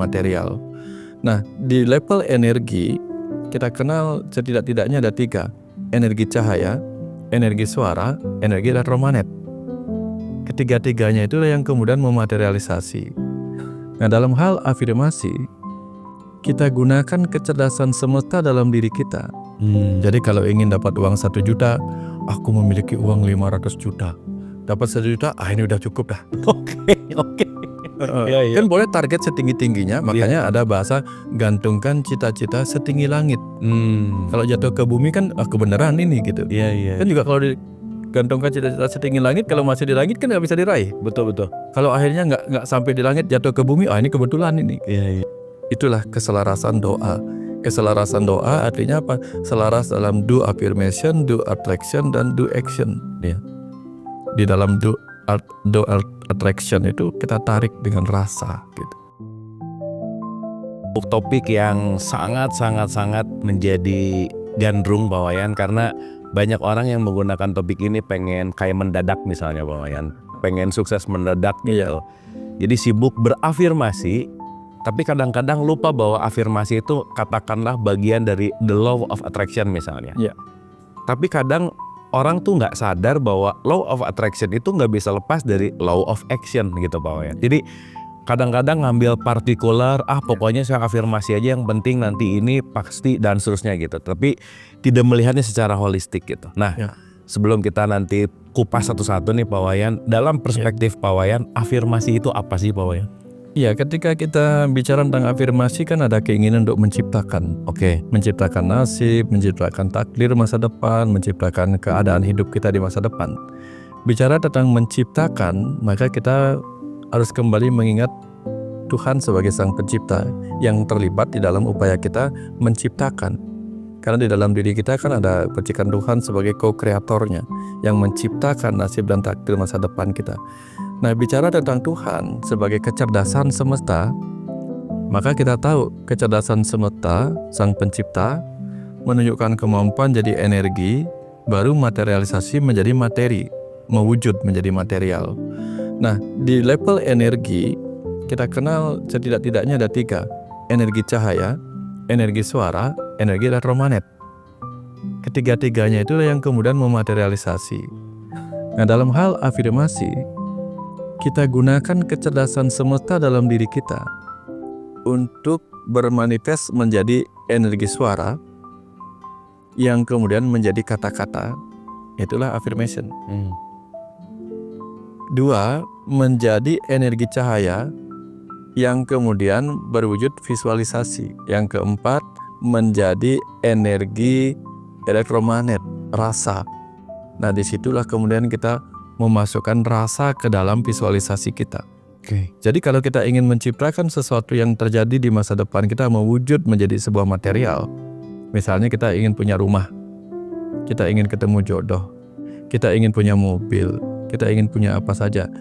material. Nah, di level energi kita kenal setidak-tidaknya ada 3. Energi cahaya, energi suara, energi elektromagnet. Ketiga-tiganya itulah yang kemudian mematerialisasi. Nah, dalam hal afirmasi, kita gunakan kecerdasan semesta dalam diri kita. Jadi kalau ingin dapat uang 1 juta, aku memiliki uang 500 juta. Dapat 1 juta, ini udah cukup dah. Oke. Iya. Kan boleh target setinggi-tingginya, makanya ada bahasa gantungkan cita-cita setinggi langit. Kalau jatuh ke bumi kan kebenaran ini gitu. Iya. Kan juga kalau digantungkan cita-cita setinggi langit, kalau masih di langit kan nggak bisa diraih. Betul. Kalau akhirnya nggak sampai di langit, jatuh ke bumi, ini kebetulan ini. Iya. Itulah keselarasan doa. Keselarasan doa artinya apa? Selaras dalam do affirmation, do attraction, dan do action. Ya. Di dalam do attraction itu kita tarik dengan rasa gitu. Topik yang sangat menjadi gandrung Pak Wayan, karena banyak orang yang menggunakan topik ini pengen kayak mendadak misalnya Pak Wayan, pengen sukses mendadak gitu. Jadi sibuk berafirmasi, tapi kadang-kadang lupa bahwa afirmasi itu katakanlah bagian dari the law of attraction misalnya. Iya. Tapi kadang orang tuh nggak sadar bahwa law of attraction itu nggak bisa lepas dari law of action gitu Pak Wayan. Jadi kadang-kadang ngambil partikular, pokoknya saya afirmasi aja yang penting nanti ini pasti dan seterusnya gitu. Tapi tidak melihatnya secara holistik gitu. Nah, sebelum kita nanti kupas satu-satu nih Pak Wayan, dalam perspektif Pak Wayan, afirmasi itu apa sih Pak Wayan? Iya, ketika kita bicara tentang afirmasi kan ada keinginan untuk menciptakan. Menciptakan nasib, menciptakan takdir masa depan, menciptakan keadaan hidup kita di masa depan. Bicara tentang menciptakan, maka kita harus kembali mengingat Tuhan sebagai Sang Pencipta yang terlibat di dalam upaya kita menciptakan. Karena di dalam diri kita kan ada percikan Tuhan sebagai co-kreatornya yang menciptakan nasib dan takdir masa depan kita. Nah, bicara tentang Tuhan sebagai kecerdasan semesta, maka kita tahu kecerdasan semesta, Sang Pencipta, menunjukkan kemampuan jadi energi, baru materialisasi menjadi materi, mewujud menjadi material. Nah, di level energi, kita kenal setidak-tidaknya ada 3. Energi cahaya, energi suara, energi elektromagnet. Ketiga-tiganya itulah yang kemudian mematerialisasi. Nah, dalam hal afirmasi, kita gunakan kecerdasan semesta dalam diri kita untuk bermanifest menjadi energi suara yang kemudian menjadi kata-kata. Itulah affirmation. 2, menjadi energi cahaya yang kemudian berwujud visualisasi. Yang keempat, menjadi energi elektromagnet, rasa. Nah, disitulah kemudian kita memasukkan rasa ke dalam visualisasi kita. Jadi kalau kita ingin menciptakan sesuatu yang terjadi di masa depan kita mewujud menjadi sebuah material. Misalnya kita ingin punya rumah, kita ingin ketemu jodoh, kita ingin punya mobil, kita ingin punya apa saja.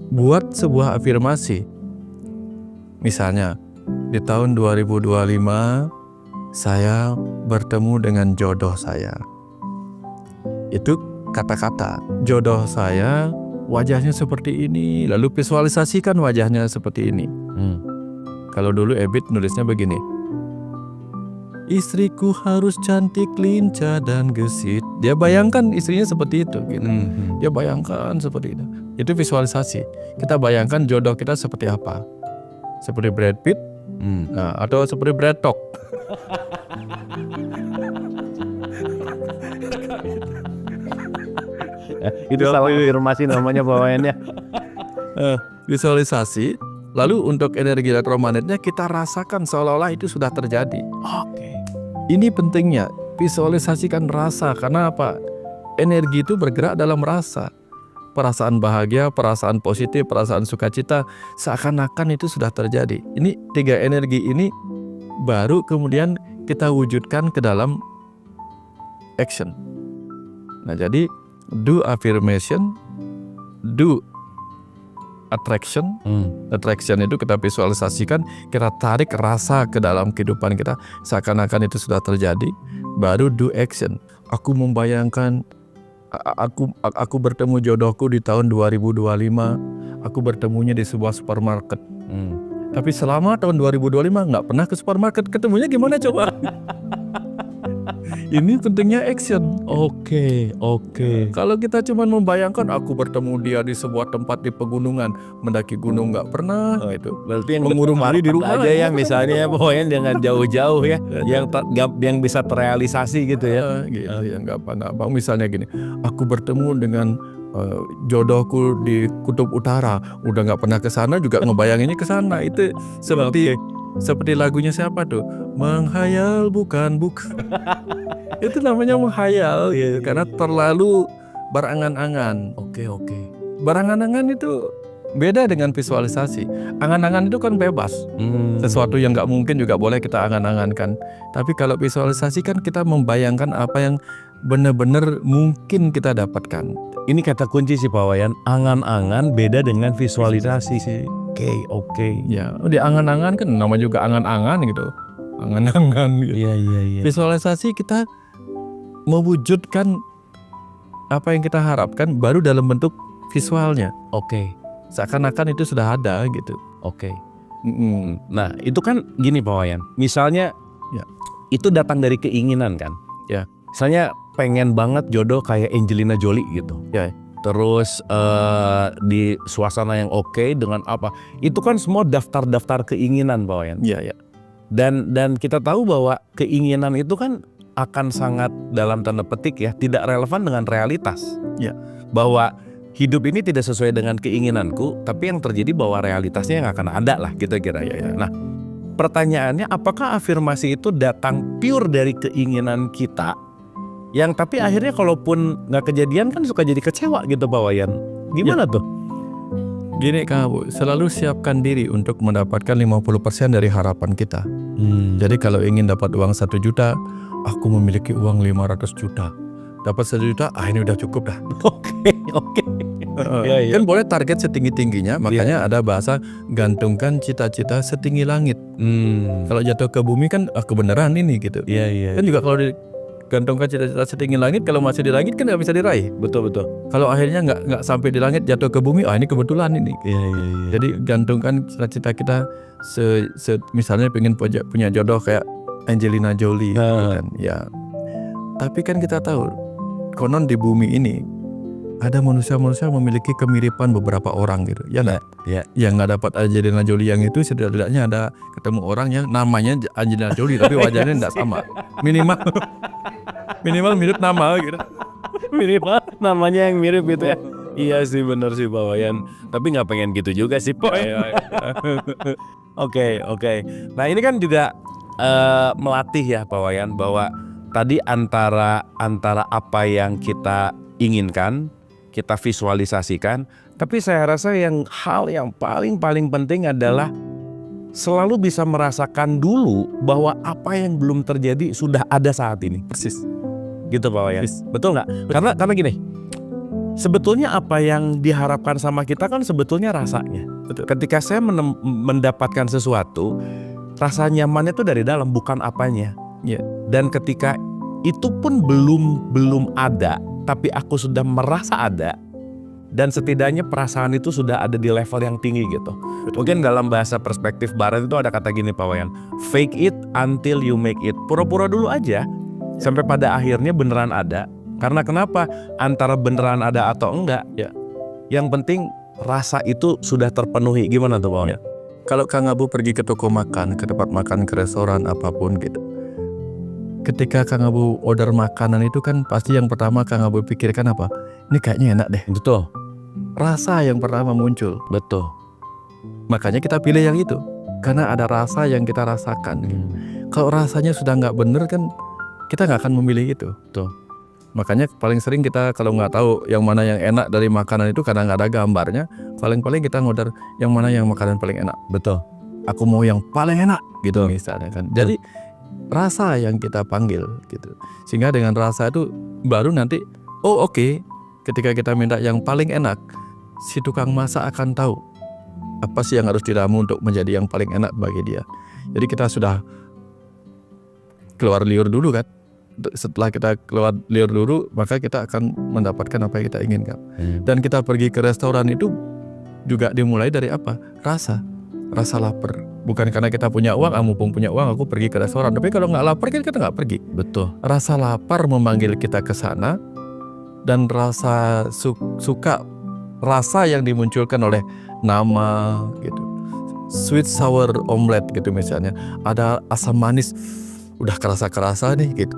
Buat sebuah afirmasi. Misalnya di tahun 2025 saya bertemu dengan jodoh saya. Itu kata-kata, jodoh saya wajahnya seperti ini, lalu visualisasikan wajahnya seperti ini. Kalau dulu Ebit nulisnya begini, istriku harus cantik, lincah, dan gesit. Dia bayangkan istrinya seperti itu gitu. Dia bayangkan seperti itu. Itu visualisasi. Kita bayangkan jodoh kita seperti apa, seperti Brad Pitt, atau seperti Brad Talk. Itu salah afirmasi namanya Pak Wayan ya. Visualisasi. Lalu untuk energi elektromagnetnya kita rasakan seolah-olah itu sudah terjadi. Ini pentingnya visualisasikan rasa. Karena apa? Energi itu bergerak dalam rasa. Perasaan bahagia, perasaan positif, perasaan sukacita, seakan-akan itu sudah terjadi. Ini 3 energi ini baru kemudian kita wujudkan ke dalam action. Nah, jadi do affirmation, do attraction. Attraction itu kita visualisasikan, kita tarik rasa ke dalam kehidupan kita seakan-akan itu sudah terjadi. Baru do action. Aku membayangkan aku bertemu jodohku di tahun 2025. Aku bertemunya di sebuah supermarket. Tapi selama tahun 2025 nggak pernah ke supermarket, ketemunya gimana coba? Ini pentingnya action. Oke. Kalau kita cuma membayangkan aku bertemu dia di sebuah tempat di pegunungan, mendaki gunung nggak pernah, itu. Berarti yang Mengurung diri di rumah aja ya, misalnya pokoknya jangan jauh-jauh ya, yang bisa terrealisasi gitu ya. Gitu ya, nggak apa. Misalnya gini, aku bertemu dengan jodohku di kutub utara, udah nggak pernah ke sana juga ngebayanginnya ke sana. Itu seperti lagunya siapa tuh? Menghayal bukan. Itu namanya menghayal gitu, karena terlalu berangan-angan. Oke. Berangan-angan itu beda dengan visualisasi. Angan-angan itu kan bebas. Sesuatu yang nggak mungkin juga boleh kita angan-angankan. Tapi kalau visualisasi kan kita membayangkan apa yang benar-benar mungkin kita dapatkan. Ini kata kunci sih Pak Wayan, angan-angan beda dengan visualisasi. Oke. Ya, di angan-angan kan nama juga angan-angan gitu. Angan-angan gitu. Iya. Visualisasi kita mewujudkan apa yang kita harapkan baru dalam bentuk visualnya. Oke. Seakan-akan itu sudah ada gitu. Oke. Nah, itu kan gini Pak Wayan. Misalnya itu datang dari keinginan kan? Ya. Misalnya pengen banget jodoh kayak Angelina Jolie gitu. Ya. Terus di suasana yang oke dengan apa? Itu kan semua daftar-daftar keinginan Pak Wayan. Iya. Dan kita tahu bahwa keinginan itu kan akan sangat dalam tanda petik ya tidak relevan dengan realitas. Ya. Bahwa hidup ini tidak sesuai dengan keinginanku, tapi yang terjadi bahwa realitasnya yang akan ada lah gitu kira-kira. Nah, pertanyaannya apakah afirmasi itu datang pure dari keinginan kita, yang tapi akhirnya kalaupun nggak kejadian kan suka jadi kecewa gitu Pak Wayan. Gimana tuh? Gini Kang Abu, selalu siapkan diri untuk mendapatkan 50% dari harapan kita. Jadi kalau ingin dapat uang 1 juta, aku memiliki uang 500 juta. Dapat 1 juta, ini udah cukup dah. Oke. Ya. Kan boleh target setinggi-tingginya, makanya ada bahasa gantungkan cita-cita setinggi langit. Kalau jatuh ke bumi kan kebenaran ini gitu. Iya. Kan juga kalau digantungkan cita-cita setinggi langit, kalau masih di langit kan nggak bisa diraih. Betul. Kalau akhirnya nggak sampai di langit, jatuh ke bumi, ini kebetulan ini. Iya. Jadi gantungkan cita-cita kita, misalnya pengen punya jodoh kayak Angelina Jolie, kan? Ya. Tapi kan kita tahu, konon di bumi ini ada manusia-manusia yang memiliki kemiripan beberapa orang gitu, ya nggak? Ya. Yang nggak dapat Angelina Jolie yang itu, setidaknya ada ketemu orang yang namanya Angelina Jolie tapi wajahnya nggak sama, minimal mirip nama gitu. Minimal namanya yang mirip gitu ya. Iya sih, bener sih Pak Wayan. Tapi nggak pengen gitu juga sih Pak. Oke. Nah ini kan juga melatih ya Pak Wayan, bahwa tadi antara apa yang kita inginkan, kita visualisasikan, tapi saya rasa hal yang paling penting adalah selalu bisa merasakan dulu bahwa apa yang belum terjadi sudah ada saat ini. Persis. Gitu Pak Wayan. Betul nggak? Karena gini, sebetulnya apa yang diharapkan sama kita kan sebetulnya rasanya. Betul. Ketika saya mendapatkan sesuatu, rasa nyamannya itu dari dalam, bukan apanya. Ya. Dan ketika itu pun belum ada, tapi aku sudah merasa ada, dan setidaknya perasaan itu sudah ada di level yang tinggi gitu. Mungkin dalam bahasa perspektif barat itu ada kata gini Pak Wayan, fake it until you make it. Pura-pura dulu aja sampai pada akhirnya beneran ada. Karena kenapa? Antara beneran ada atau enggak, yang penting rasa itu sudah terpenuhi. Gimana tuh Pak Wayan? Kalau Kang Abu pergi ke toko makan, ke tempat makan, ke restoran apapun gitu, ketika Kang Abu order makanan itu kan pasti yang pertama Kang Abu pikirkan apa? Ini kayaknya enak deh. Betul. Rasa yang pertama muncul. Betul. Makanya kita pilih yang itu, karena ada rasa yang kita rasakan. Kalau rasanya sudah nggak bener kan, kita nggak akan memilih itu. Betul. Makanya paling sering kita kalau nggak tahu yang mana yang enak dari makanan itu, karena nggak ada gambarnya, paling kita ngorder yang mana yang makanan paling enak. Betul. Aku mau yang paling enak gitu misalnya kan. Jadi rasa yang kita panggil gitu, sehingga dengan rasa itu baru nanti oke. Ketika kita minta yang paling enak, si tukang masak akan tahu apa sih yang harus diramu untuk menjadi yang paling enak bagi dia. Jadi kita sudah keluar liur dulu kan. Setelah kita keluar liur dulu, maka kita akan mendapatkan apa yang kita inginkan. Dan kita pergi ke restoran itu juga dimulai dari apa? Rasa. rasa lapar. Bukan karena kita punya uang, mumpung punya uang aku pergi ke restoran. Tapi kalau nggak lapar kan kita nggak pergi. Betul. Rasa lapar memanggil kita ke sana, dan rasa suka, rasa yang dimunculkan oleh nama gitu. Sweet sour omelet gitu misalnya. Ada asam manis, udah kerasa nih gitu.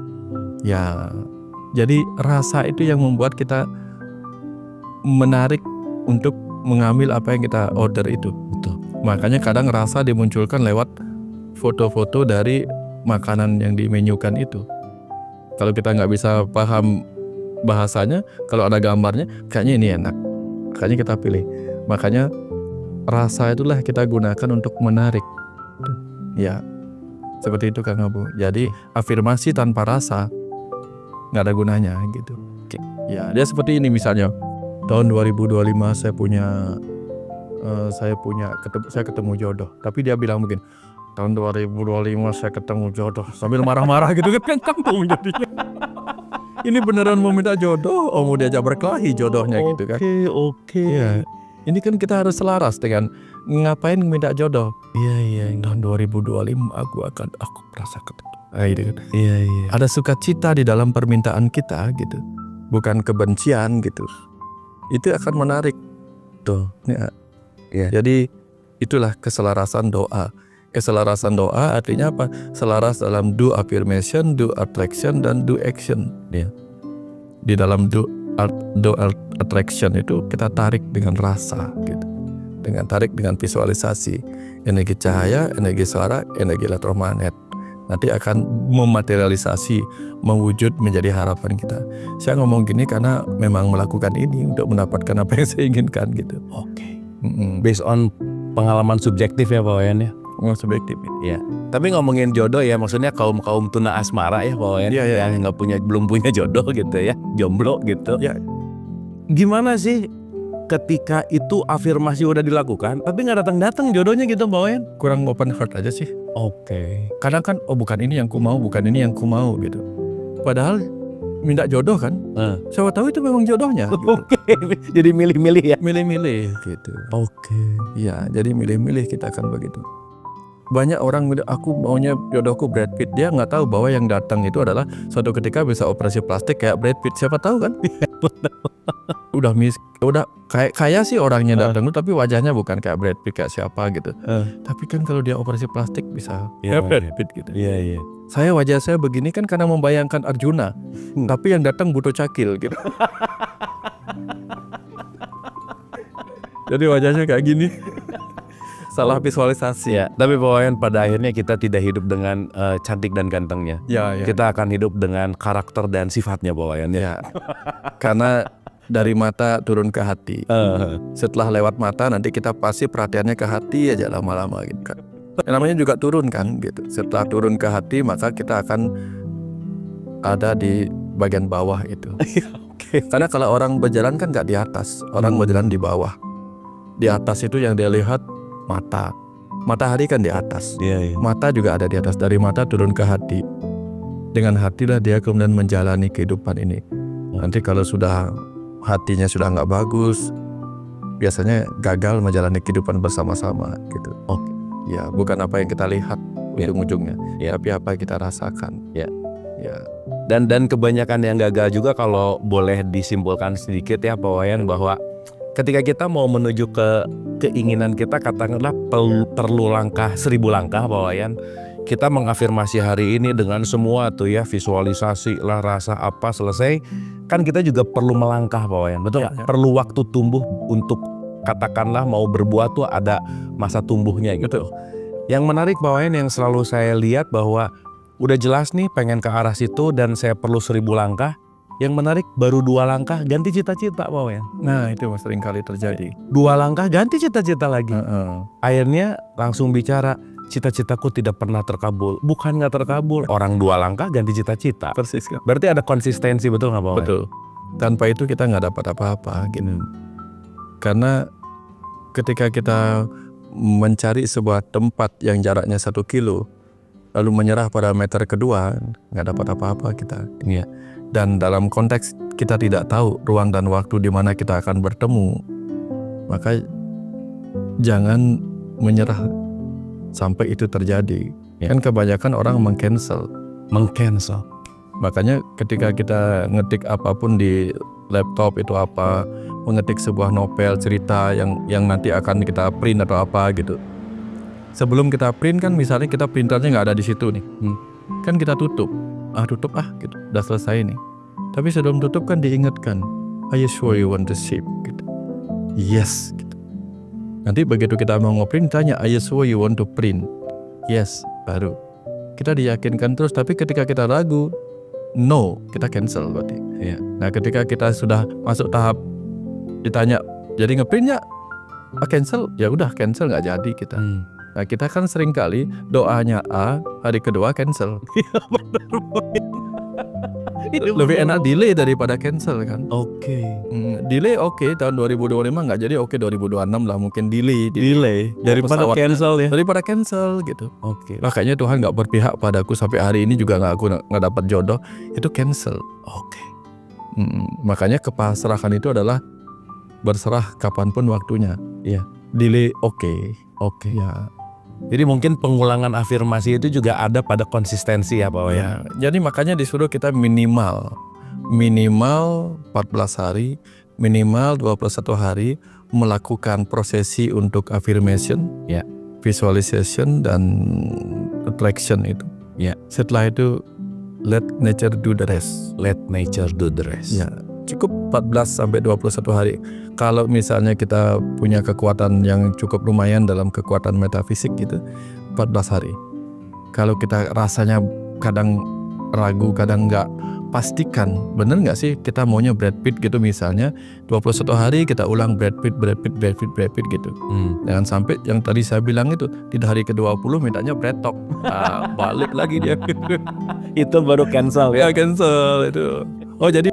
Ya, jadi rasa itu yang membuat kita menarik untuk mengambil apa yang kita order itu. Betul. Makanya kadang rasa dimunculkan lewat foto-foto dari makanan yang dimenyukan itu. Kalau kita nggak bisa paham bahasanya, kalau ada gambarnya, kayaknya ini enak, makanya kita pilih. Makanya rasa itulah kita gunakan untuk menarik. Ya, seperti itu Kang Abu. Jadi afirmasi tanpa rasa nggak ada gunanya gitu. Ya, dia seperti ini misalnya. Tahun 2025 saya ketemu jodoh. Tapi dia bilang begini, tahun 2025 saya ketemu jodoh, sambil marah-marah gitu kan kampung jadinya. Ini beneran mau minta jodoh, mau diajak berkelahi jodohnya gitu kan. Oke. Ya, ini kan kita harus selaras dengan ngapain minta jodoh. Iya, tahun 2025 aku merasa ketemu. Gitu kan. Iya. Ada sukacita di dalam permintaan kita gitu, bukan kebencian gitu. Itu akan menarik tuh. Ya. Jadi itulah keselarasan doa. Keselarasan doa artinya apa? Selaras dalam do affirmation, do attraction, dan do action. Ya. Di dalam do attraction itu kita tarik dengan rasa gitu. Tarik dengan visualisasi. Energi cahaya, energi suara, energi elektromagnet. Nanti akan mematerialisasi, mewujud menjadi harapan kita. Saya ngomong gini karena memang melakukan ini untuk mendapatkan apa yang saya inginkan gitu. Oke. Based on pengalaman subjektif ya Pak Wayan ya. Subjektif. Ya. Tapi ngomongin jodoh ya, maksudnya kaum tuna asmara ya Pak Wayan. Iya. Yang belum punya jodoh gitu ya, jomblo gitu. Ya. Gimana sih ketika itu afirmasi udah dilakukan, tapi nggak datang jodohnya gitu Pak Wayan? Kurang open heart aja sih. Oke. Kadang kan, bukan ini yang ku mau, bukan ini yang ku mau gitu. Padahal minta jodoh kan, siapa tahu itu memang jodohnya. Gitu. Oke. Jadi milih-milih ya. Milih-milih gitu. Oke. Ya, jadi milih-milih kita akan begitu. Banyak orang bilang, aku maunya jodohku Brad Pitt. Dia nggak tahu bahwa yang datang itu adalah suatu ketika bisa operasi plastik kayak Brad Pitt. Siapa tahu kan? Udah kaya sih orangnya datang, tapi wajahnya bukan kayak Brad Pitt, kayak siapa gitu. Tapi kan kalau dia operasi plastik bisa kayak Brad Pitt gitu. Iya. Wajah saya begini kan karena membayangkan Arjuna, tapi yang datang butuh cakil gitu. Jadi wajahnya kayak gini. Salah visualisasi. Ya, tapi Pak Wayan pada akhirnya kita tidak hidup dengan cantik dan gantengnya. Ya. Kita akan hidup dengan karakter dan sifatnya Pak Wayan ya. Karena dari mata turun ke hati. Setelah lewat mata nanti kita pasti perhatiannya ke hati aja lama-lama gitu kan. Namanya juga turun kan gitu. Setelah turun ke hati maka kita akan ada di bagian bawah itu. Karena kalau orang berjalan kan nggak di atas, orang berjalan di bawah. Di atas itu yang dia lihat mata. Matahari kan di atas. Iya. Mata juga ada di atas. Dari mata turun ke hati. Dengan hatilah dia kemudian menjalani kehidupan ini. Nanti kalau hatinya sudah nggak bagus, biasanya gagal menjalani kehidupan bersama-sama gitu. Oke. Ya, bukan apa yang kita lihat ujung-ujungnya, tapi apa yang kita rasakan. Ya. Dan kebanyakan yang gagal juga, kalau boleh disimpulkan sedikit ya Pak Wayan, bahwa ketika kita mau menuju ke keinginan kita, katakanlah perlu langkah 1000 langkah Pak Wayan. Kita mengafirmasi hari ini dengan semua tuh ya, visualisasi lah, rasa apa, selesai. Kan kita juga perlu melangkah Pak Wayan, betul? Ya. Perlu waktu tumbuh untuk katakanlah mau berbuat tuh ada masa tumbuhnya gitu. Betul. Yang menarik Pak Wayan, yang selalu saya lihat bahwa udah jelas nih pengen ke arah situ dan saya perlu 1000 langkah. Yang menarik baru 2 langkah ganti cita-cita Pak Wayan. Nah itu sering kali terjadi. 2 langkah ganti cita-cita lagi. Akhirnya langsung bicara, cita-citaku tidak pernah terkabul. Bukan gak terkabul, orang 2 langkah ganti cita-cita. Persis kan. Berarti ada konsistensi, betul gak Pak Wayan? Betul. Tanpa itu kita gak dapat apa-apa gitu. Karena ketika kita mencari sebuah tempat yang jaraknya 1 kilo, lalu menyerah pada meter kedua, gak dapat apa-apa kita. Iya. Dan dalam konteks kita tidak tahu ruang dan waktu di mana kita akan bertemu, maka jangan menyerah sampai itu terjadi. Ya. Kan kebanyakan orang mengcancel. Makanya ketika kita ngetik apapun di laptop itu apa, mengetik sebuah novel cerita yang nanti akan kita print atau apa gitu. Sebelum kita print kan misalnya kita printernya nggak ada di situ nih, kan kita tutup gitu, udah selesai nih. Tapi sebelum tutup kan diingatkan, are you sure you want to ship? Gitu. Yes. Gitu. Nanti begitu kita mau ngeprint tanya, are you sure you want to print? Yes, baru kita diyakinkan terus. Tapi ketika kita ragu, no, kita cancel berarti. Ya. Nah ketika kita sudah masuk tahap ditanya, jadi ngeprint ya? Cancel, ya udah cancel nggak jadi kita. Nah kita kan sering kali doanya A, hari kedua cancel. Lebih enak delay daripada cancel kan. Oke. Delay oke, tahun 2025 nggak jadi, oke 2026 lah mungkin delay Daripada pesawat. cancel ya. Daripada cancel gitu. Oke. Makanya Tuhan nggak berpihak padaku sampai hari ini juga aku nggak dapat jodoh, itu cancel. Oke. Makanya kepasrahan itu adalah berserah kapanpun waktunya. Iya. Delay oke. Ya. Jadi mungkin pengulangan afirmasi itu juga ada pada konsistensi ya Pak Wayan. Ya, jadi makanya disuruh kita minimal 14 hari, minimal 21 hari melakukan prosesi untuk affirmation, ya, visualization dan attraction itu. Ya. Setelah itu let nature do the rest. Let nature do the rest. Ya, cukup 14 sampai 21 hari. Kalau misalnya kita punya kekuatan yang cukup lumayan dalam kekuatan metafisik gitu, 14 hari. Kalau kita rasanya kadang ragu, kadang enggak, pastikan bener nggak sih kita maunya Brad Pitt gitu misalnya, 21 hari kita ulang Brad Pitt gitu. Jangan sampai yang tadi saya bilang itu di hari ke-20 mintanya Brad Talk. Balik lagi dia. Itu baru cancel Ya cancel itu. Oh jadi